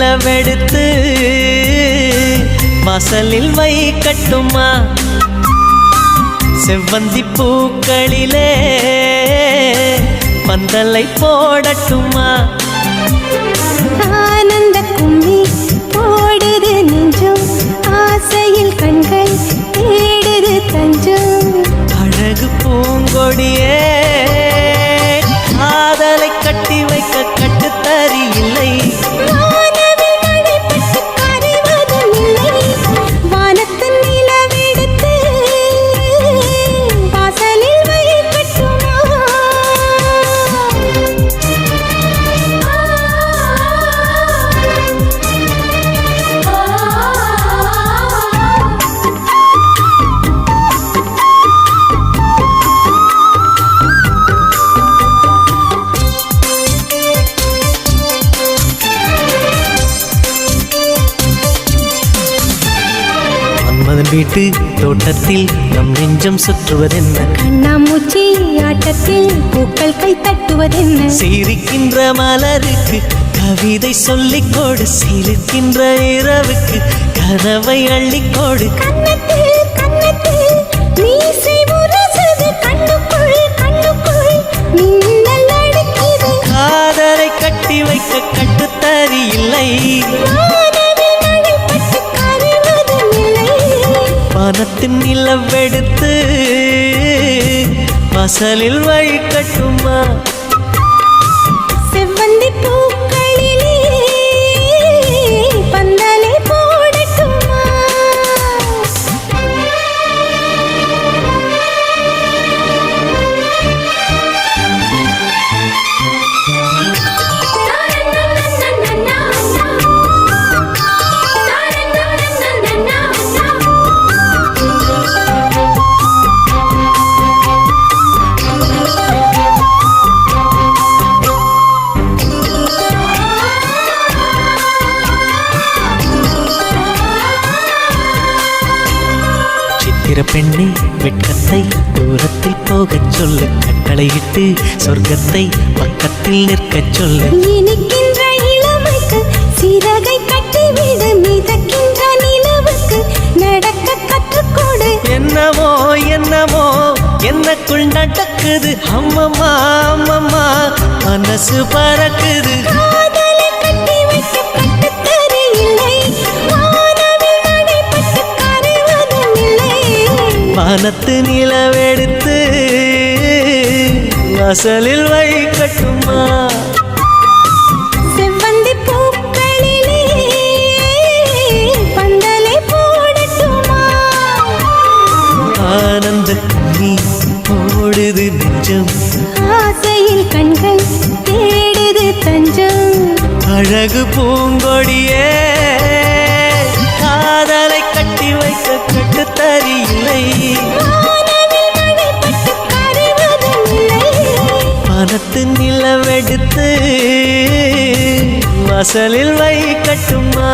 நிலவெடுத்து வாசலில் வைக்கட்டுமா? செவ்வந்தி பூக்களிலே பந்தலை போடட்டுமா? ஆனந்த கும்மி போடுது நெஞ்சம், ஆசையில் கண்கள் தேடுது தஞ்சம். அழகு பூங்கொடியே காதலை கட்டி வைக்க கட்டுத்தறி இல்லை. வானத்தின் நிலவெடுத்து வாசலில் வைக்கட்டுமா? மன்மதன் வீட்டு தோட்டத்தில் நம் நெஞ்சம் சுற்றுவதென்ன? கண்ணாமூச்சி ஆட்டத்தில் பூக்கள் கை தட்டுவதென்ன? சிரிக்கின்ற மலருக்கு கவிதை சொல்லிக்கோடு, சிரிக்கின்ற இரவுக்கு கனவை அள்ளிக்கோடு. கண்ணத்தில் கண்ணத்தில் மீசை முரசது, கண்ணுக்குள் கண்ணுக்குள் மின்னல் அடிக்குது. காதலை கட்டி வைக்க கட்டுத்தறி இல்லை. வானத்தின் நிலவெடுத்து வாசலில் வைக்கட்டுமா? செவ்வந்தி பூக்களிலே பந்தலை போடட்டுமா? பெண்ணே வெட்கத்தை தூரத்தில் போகச் சொல்லு, கட்டளையிட்டு சொர்க்கத்தை பக்கத்தில் நிற்கச் சொல்லு. இனிக்கின்ற இளமைக்கு சிறகை கட்டிவிடு, மிதக்கின்ற நிலவுக்கு நடக்க கற்றுக்கொடு. என்னமோ என்னமோ என்னக்குள் நடக்குது, அம்மம்மா அம்மம்மா மனசு பறக்குது. காதலை கட்டி வைக்க கட்டுத்தறி இல்லை, வானவில் நடைபட்டு கரைவதும் இல்லை. வானத்து நிலவெடுத்து வாசலில் வைக்கட்டுமா? செவ்வந்தி பூக்களிலே பந்தலை போடட்டுமா? ஆனந்த நீ போடுது நெஞ்சம், ஆசையில் கண்கள் தேடுது தஞ்சம். அழகு பூங்கொடியே காதலை கட்டி வைக்க கட்டுத்தறி இல்லை. வானத்து நிலவெடுத்து வாசலில் வைக்கட்டுமா?